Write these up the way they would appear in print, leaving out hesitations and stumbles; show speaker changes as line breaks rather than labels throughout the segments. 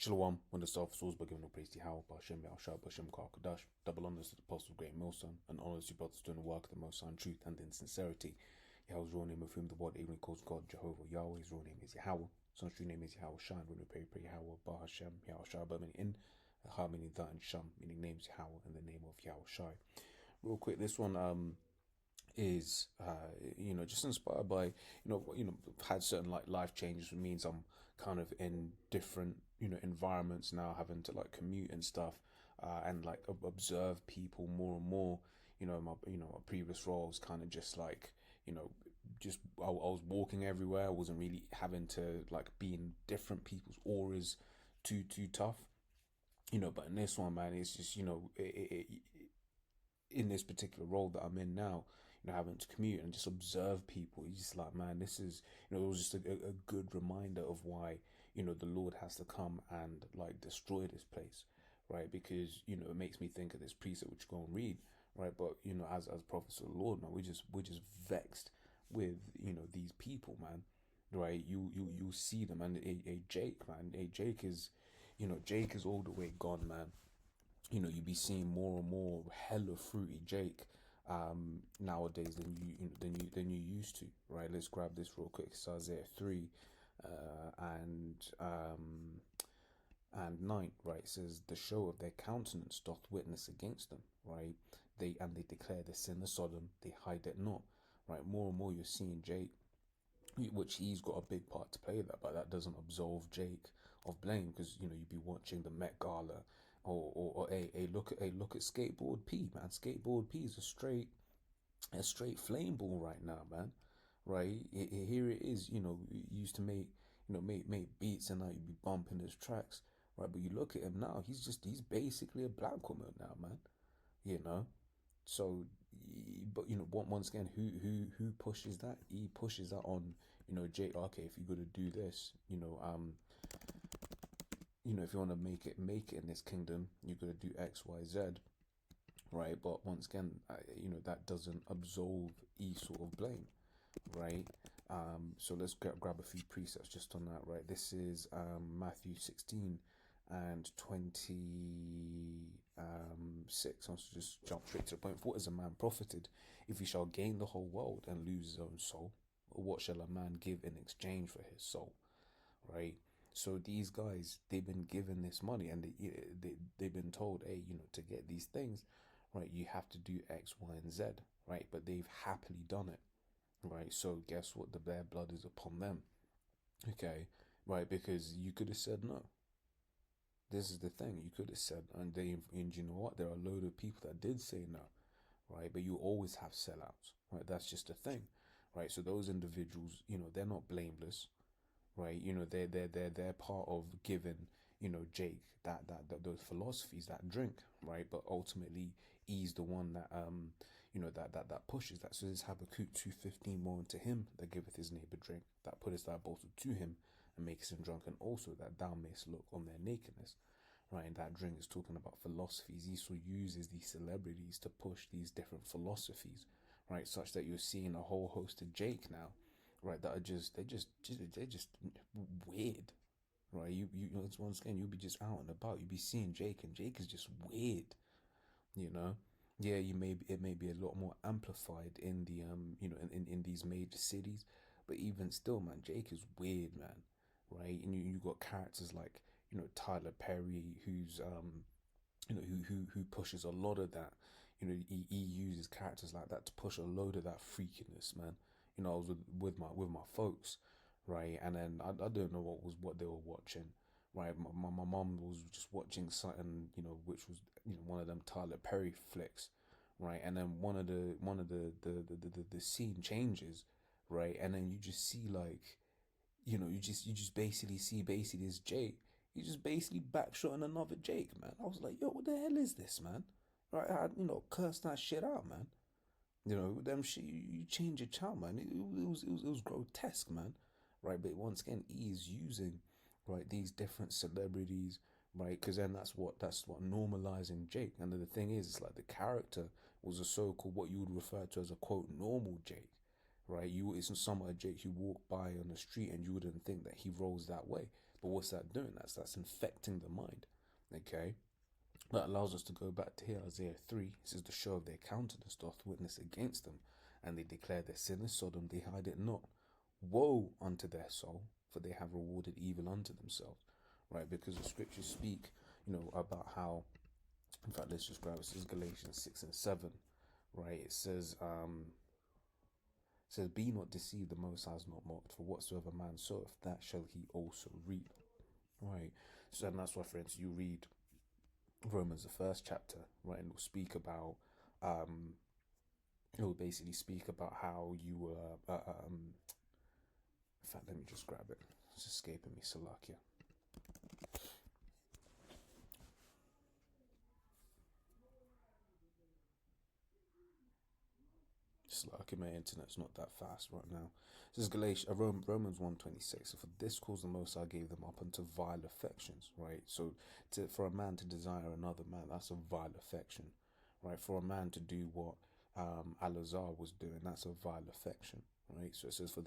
Shalom, when the self souls but given no praise to Yahweh, Bashem, Yahshua, Bashem, Karkadash, double honors to the apostle of great Milson, and honors to brothers doing the work of the Most High in truth and in sincerity. Yahweh's real name of whom the world even calls God, Jehovah. Yahweh's real name is Yahweh. Son's true name is Yahweh Shine. When we pray Yahweh, Bahashem, Yahshua, but meaning in, Ha meaning that, and Sham meaning names Yahweh in the name of Yahweh Shai. Real quick, this one is just inspired by had certain like life changes, which means I'm kind of in different environments now, having to like commute and stuff, and like observe people more and more. My previous role was kind of just like just I was walking everywhere. I wasn't really having to like be in different people's auras too tough, but in this one, man, it's just in this particular role that I'm in now, having to commute and just observe people. You're just like, man, this is, it was just a good reminder of why, the Lord has to come and like destroy this place, right? Because, it makes me think of this precept which you go and read, right? But, as prophets of the Lord, man, we're just vexed with, these people, man, right? You see them, and a Jake, man, Jake is all the way gone, man. You be seeing more and more hella fruity Jake nowadays than you used to, right? Let's grab this real quick. It's Isaiah 3 and 9, right? It says, the show of their countenance doth witness against them, right? They declare the sin of Sodom, they hide it not, right? More and more you're seeing Jake, which he's got a big part to play that, but that doesn't absolve Jake of blame, because you'd be watching the Met Gala, or a look at Skateboard P, man. Skateboard P is a straight flame ball right now, man. Right, here it is. You used to make beats, and now you'd be bumping his tracks, right? But you look at him now, he's basically a black woman now, man. So, but once again, who pushes that? He pushes that on, Jake. Okay, if you're gonna do this, if you want to make it in this kingdom, you're gonna do X, Y, Z, right? But once again, that doesn't absolve E sort of blame, right? So let's grab a few precepts just on that, right? This is Matthew 16 and 26. I'll just jump straight to the point. What is a man profited if he shall gain the whole world and lose his own soul? Or what shall a man give in exchange for his soul, right? So these guys, they've been given this money, and they've been told, hey, to get these things, right, you have to do X, Y, and Z, right? But they've happily done it, right? So guess what? Their blood is upon them, okay, right? Because you could have said no. This is the thing. You could have said, and you know what? There are a load of people that did say no, right? But you always have sellouts, right? That's just a thing, right? So those individuals, they're not blameless, right? They're part of giving, Jake that those philosophies, that drink, right? But ultimately, he's the one that that pushes that. So this Habakkuk 2:15, more unto him that giveth his neighbor drink, that putteth thy bottle to him and makes him drunk, and also that thou mayst look on their nakedness, right? And that drink is talking about philosophies. He so uses these celebrities to push these different philosophies, right? Such that you're seeing a whole host of Jake now, right? That are they're just weird, right? Once again, you'll be just out and about. You'll be seeing Jake, and Jake is just weird, Yeah, it may be a lot more amplified in the in these major cities, but even still, man, Jake is weird, man, right? And you got characters like Tyler Perry, who's who pushes a lot of that. He uses characters like that to push a load of that freakiness, man. I was with my folks, right? And then I don't know what they were watching, right? My mom was just watching something, which was one of them Tyler Perry flicks, right? And then one of the scene changes, right? And then you just see like, you just basically see this Jake. He just basically backshotting another Jake, man. I was like, yo, what the hell is this, man? Right? I cursed that shit out, man. Them shit, you change your child, man. It was grotesque, man. Right? But once again, he is using, right, these different celebrities, right? Because then that's what normalizing Jake. And the thing is, it's like the character was a so-called, what you would refer to as a quote normal Jake, right? It's some other Jake you walk by on the street and you wouldn't think that he rolls that way. But what's that doing? That's infecting the mind. Okay. That allows us to go back to here, Isaiah 3. It says, the show of their countenance doth witness against them, and they declare their sin is Sodom, they hide it not. Woe unto their soul, for they have rewarded evil unto themselves. Right? Because the scriptures speak, about how, in fact, let's just grab it. This is Galatians 6 and 7. Right? It says, be not deceived, the Most High is not mocked, for whatsoever man soweth, that shall he also reap. Right? So, and that's why, friends, you read Romans, the first chapter, right, and it will basically speak about how you were, in fact, let me just grab it, it's escaping me, Salakia. Salakia, my internet's not that fast right now. This is Romans 1:26. So for this cause the Most High gave them up unto vile affections, right? So for a man to desire another man, that's a vile affection, right? For a man to do what Alazar was doing, that's a vile affection, right? So it says for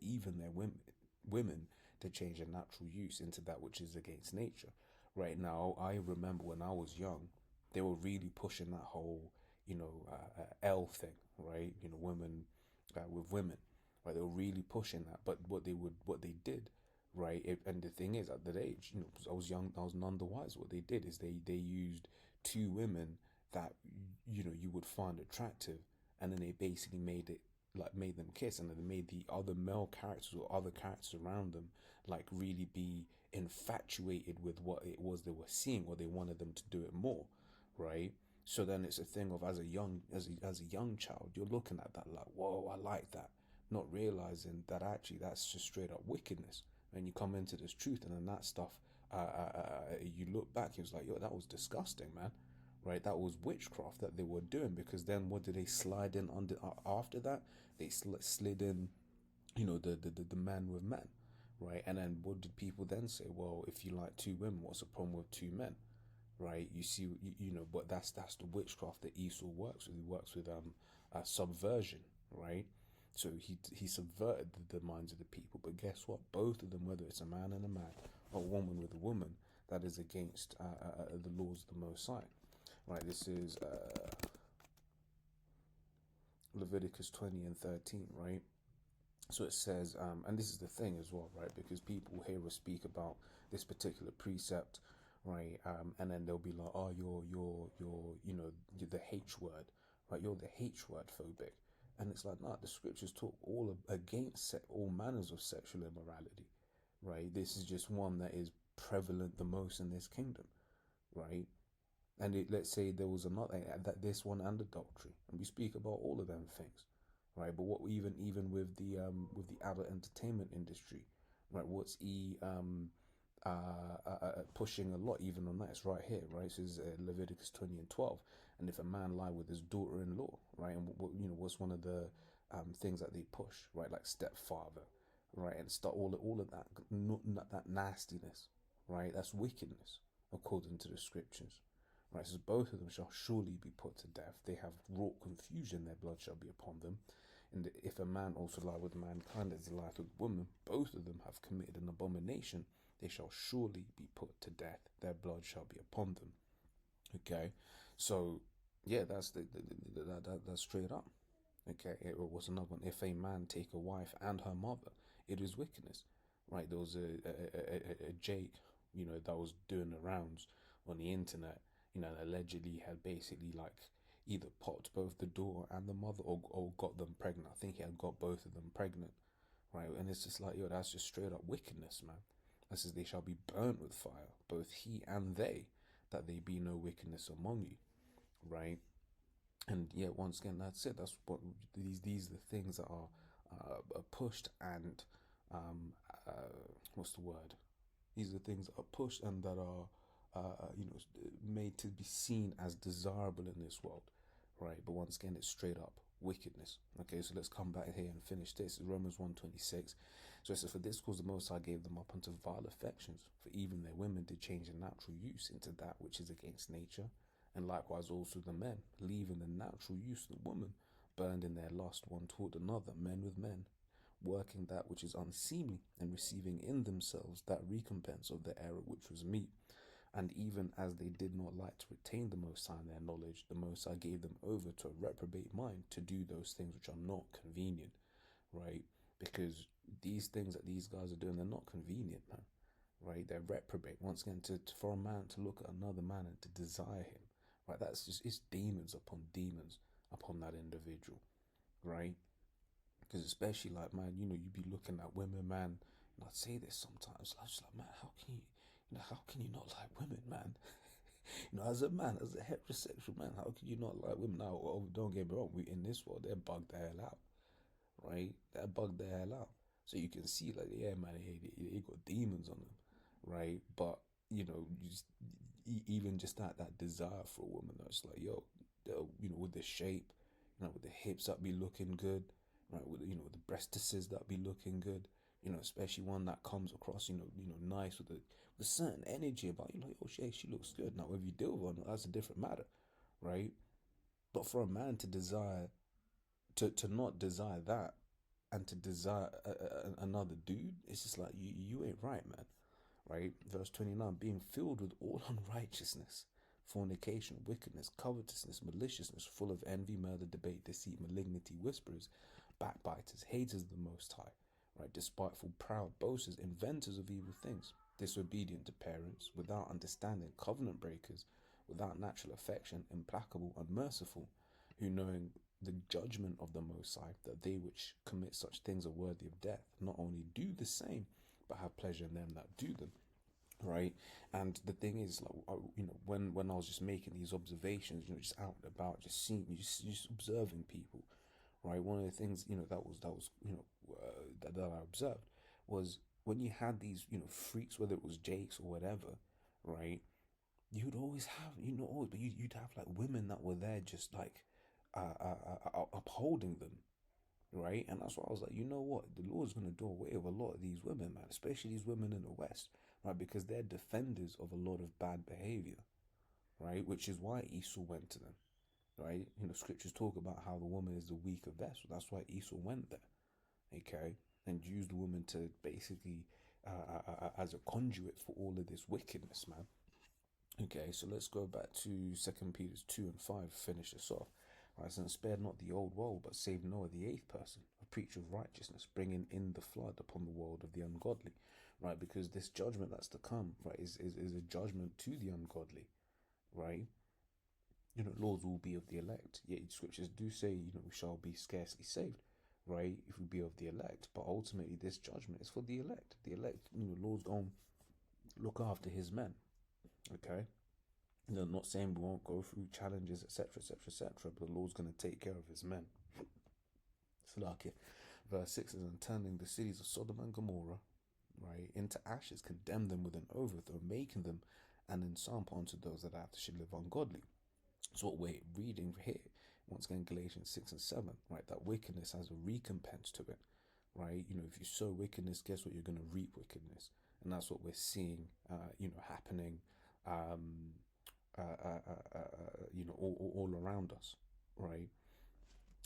even their women to change their natural use into that which is against nature. Right now, I remember when I was young, they were really pushing that whole, L thing, right? Women with women, right? They were really pushing that. But what they did, right? And the thing is, at that age, I was young, I was none the wiser. What they did is they used two women that you would find attractive, and then they basically made them kiss, and then they made the other male characters or other characters around them really be infatuated with what it was they were seeing, or they wanted them to do it more, right? So then it's a thing of as a young child, you're looking at that like, whoa, I like that, not realizing that actually that's just straight up wickedness. And you come into this truth, and then that stuff, you look back, it was like, yo, that was disgusting, man. Right, that was witchcraft that they were doing, because then what did they slide in under after that? They slid in, the man with men, right? And then what did people then say? Well, if you like two women, what's the problem with two men, right? You see, but that's the witchcraft that Esau works with. He works with subversion, right? So he subverted the minds of the people. But guess what? Both of them, whether it's a man and a man, or a woman with a woman, that is against the laws of the Most High. Right, this is Leviticus 20 and 13, right? So it says, and this is the thing as well, right? Because people hear us speak about this particular precept, right? And then they'll be like, oh, you're the H word, right? You're the H word phobic. And it's like, nah, the scriptures talk all against all manners of sexual immorality, right? This is just one that is prevalent the most in this kingdom, right? And let's say there was another, that this one and adultery, and we speak about all of them things, right? But what even with the adult entertainment industry, right? What's pushing a lot even on that? It's right here, right? This is Leviticus 20 and 12. And if a man lie with his daughter-in-law, right? And what's one of the things that they push, right? Like stepfather, right? And start all of that, not that nastiness, right? That's wickedness according to the scriptures. Right, so both of them shall surely be put to death. They have wrought confusion, their blood shall be upon them. And if a man also lie with mankind as he lieth with woman, both of them have committed an abomination. They shall surely be put to death. Their blood shall be upon them. Okay, so yeah, that's that's straight up. Okay, it was another one. If a man take a wife and her mother, it is wickedness. Right, there was a Jake, that was doing the rounds on the internet. Allegedly had basically either popped both the daughter and the mother, or got them pregnant. I think he had got both of them pregnant, right? And it's just like, yo, that's just straight up wickedness, man. That says they shall be burnt with fire, both he and they, that there be no wickedness among you, right? And yeah, once again, that's it. That's what these are the things that are pushed and what's the word? These are the things that are pushed and that are made to be seen as desirable in this world, right? But once again, it's straight up wickedness. Okay, so let's come back here and finish this. Romans 1:26. So it says, for this cause the Most High gave them up unto vile affections, for even their women did change their natural use into that which is against nature, and likewise also the men, leaving the natural use of the woman, burned in their lust one toward another, men with men, working that which is unseemly, and receiving in themselves that recompense of their error which was meet. And even as they did not like to retain the Most High in their knowledge, the Most High gave them over to a reprobate mind to do those things which are not convenient, right? Because these things that these guys are doing, they're not convenient, man, right? They're reprobate. Once again, for a man to look at another man and to desire him, right? That's just, it's demons upon that individual, right? Because especially like, man, you be looking at women, man, and I'd say this sometimes, I'm just like, man, how can how can you not like women, man? As a man, as a heterosexual man, how can you not like women? Now, don't get me wrong, we in this world, they're bugged the hell out, right? They're bugged the hell out. So you can see, like, yeah, man, they got demons on them, right? But even just that desire for a woman, that's like, yo, with the shape, with the hips that be looking good, right? With with the breastises that be looking good, especially one that comes across, nice with a certain energy about, oh, she looks good. Now, if you deal with her, that's a different matter, right? But for a man to desire, to not desire that, and to desire another dude, it's just like, you ain't right, man, right? Verse 29, being filled with all unrighteousness, fornication, wickedness, covetousness, maliciousness, full of envy, murder, debate, deceit, malignity, whisperers, backbiters, haters of the Most High, right? Despiteful, proud, boasters, inventors of evil things, disobedient to parents, without understanding, covenant breakers, without natural affection, implacable, unmerciful, who knowing the judgment of the Most High, that they which commit such things are worthy of death, not only do the same, but have pleasure in them that do them, right? And the thing is, like, when I was just making these observations, just out and about, just seeing, just observing people, right? One of the things, that was that I observed was when you had these, freaks, whether it was Jakes or whatever, right? You'd always have, but you'd have like women that were there just like upholding them, right? And that's why I was like, you know what? The Lord's going to do away with a lot of these women, man, especially these women in the West, right? Because they're defenders of a lot of bad behavior, right? Which is why Esau went to them, right? Scriptures talk about how the woman is the weaker vessel. That's why Esau went there, okay? And used the woman to basically as a conduit for all of this wickedness, man. Okay, so let's go back to 2 Peter 2 and 5, finish this off. Right, so spared not the old world, but saved Noah, the eighth person, a preacher of righteousness, bringing in the flood upon the world of the ungodly. Right, because this judgment that's to come, right, is a judgment to the ungodly, right? Laws will be of the elect. Yet scriptures do say, we shall be scarcely saved, right, if we be of the elect. But ultimately, this judgment is for the elect. The elect, Lord's going to look after his men, okay? I'm not saying we won't go through challenges, etc., etc., etc., but the Lord's going to take care of his men. So, like, verse 6 is, and turning the cities of Sodom and Gomorrah, right, into ashes, condemn them with an overthrow, making them an ensample unto those that after should live ungodly. So what we're reading here, once again, Galatians 6 and 7, right, that wickedness has a recompense to it, right? If you sow wickedness, guess what? You're going to reap wickedness. And that's what we're seeing, happening, all around us, right?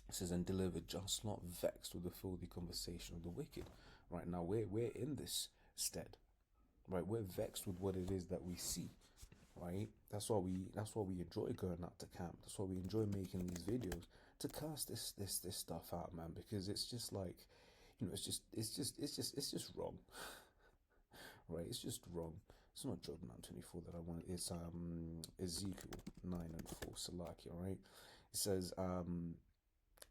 It says, and deliver just, not vexed with the filthy conversation of the wicked. Right now, we're in this stead, right? We're vexed with what it is that we see, right? That's why we enjoy going out to camp. That's why we enjoy making these videos, to cast this stuff out, man, because it's just like, it's just wrong, right? It's just wrong. It's not Job 9:24 that I want. It's Ezekiel 9 and 4, Salakia, right? It says,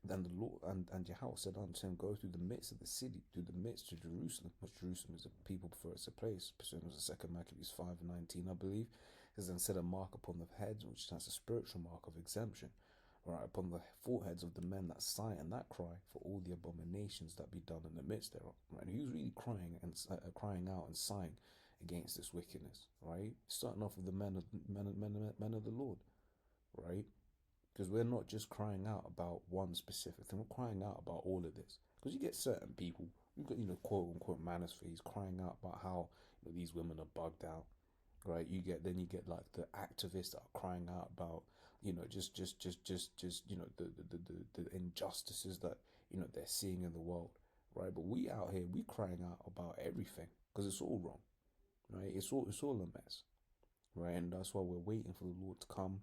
then the Lord and Yahweh said unto him, go through the midst of the city, through the midst of Jerusalem, which Jerusalem is a people before it's a place. Pursuing was the 2nd Maccabees 5 and 19, I believe. It says, then set a mark upon the heads, which has a spiritual mark of exemption, right, upon the foreheads of the men that sigh and that cry for all the abominations that be done in the midst thereof. Right, and he was really crying out and sighing against this wickedness, right? Starting off with the men of the Lord, right? Because we're not just crying out about one specific thing, we're crying out about all of this. Because you get certain people, you got, quote unquote manospheres crying out about how these women are bugged out, right? You get like the activists that are crying out about, just the injustices that they're seeing in the world, right? But we out here, we crying out about everything because it's all wrong, right? It's all a mess, right? And that's why we're waiting for the Lord to come,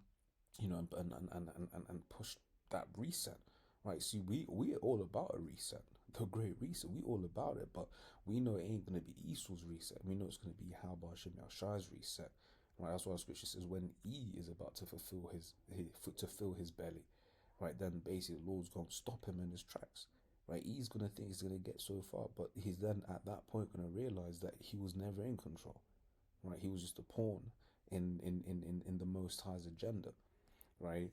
and push that reset, right? See, we're all about a reset, the great reset. We all about it, but we know it ain't gonna be Esau's reset. We know it's gonna be Halbar Shem Yahshai's reset, right? That's why the scripture says when E is about to fulfill to fill his belly, right? Then basically the Lord's gonna stop him in his tracks, right? He's gonna think he's gonna get so far, but he's then at that point gonna realize that he was never in control, right? He was just a pawn in the Most High's agenda, right?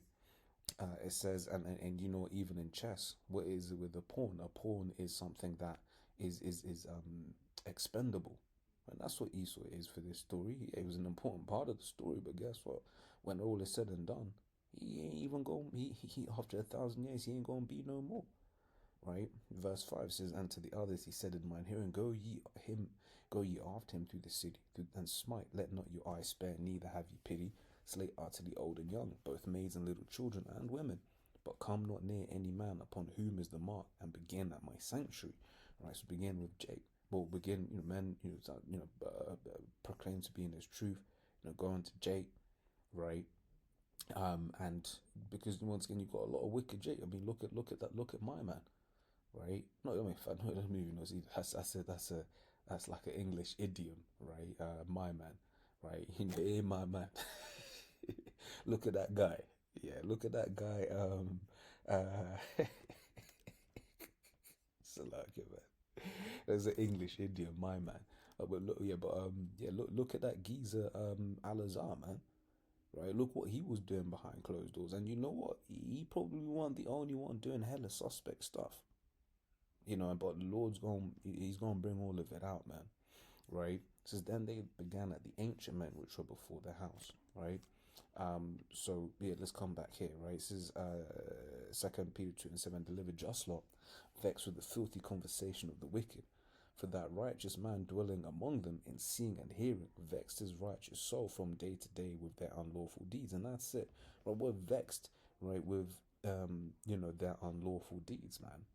It says, and even in chess, what is it with a pawn? A pawn is something that is expendable, and that's what Esau is for this story. It was an important part of the story, but guess what? When all is said and done, he ain't even going. He after 1,000 years, he ain't gonna be no more, right? Verse 5 says, and to the others he said in mine hearing, go ye after him through the city, and smite. Let not your eye spare, neither have ye pity. Slay utterly old and young, both maids and little children and women. But come not near any man upon whom is the mark, and begin at my sanctuary. Right, so begin with Jake. Well, begin, men, proclaim to be in his truth. Go on to Jake, right? And because once again you've got a lot of wicked Jake. I mean, look at that. Look at my man, right? No, I mean, I don't even know. That's like an English idiom, right? My man, right? Hey, my man. Look at that guy. Yeah, look at that guy. Salaka, man. There's an English idiom, my man. Look at that geezer, Alazar, man. Right, look what he was doing behind closed doors, and you know what? He probably wasn't the only one doing hella suspect stuff. But the Lord's he's gonna bring all of it out, man. Right? It says then they began at the ancient men which were before the house, right? So yeah, let's come back here, right? It says 2 Peter 2:7, deliver just lot, vexed with the filthy conversation of the wicked. For that righteous man dwelling among them in seeing and hearing vexed his righteous soul from day to day with their unlawful deeds. And that's it. Right? We're vexed, right, with their unlawful deeds, man.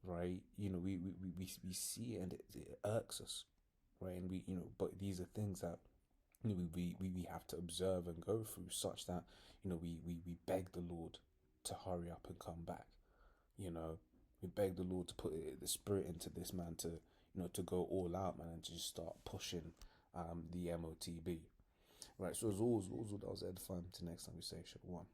Right? We see it and it irks us, right? And but these are things that we have to observe and go through such that we beg the Lord to hurry up and come back. We beg the Lord to put the spirit into this man to go all out, man, and to just start pushing the MOTB. Right, so as always, that was edifying. Till next time we say Shalom.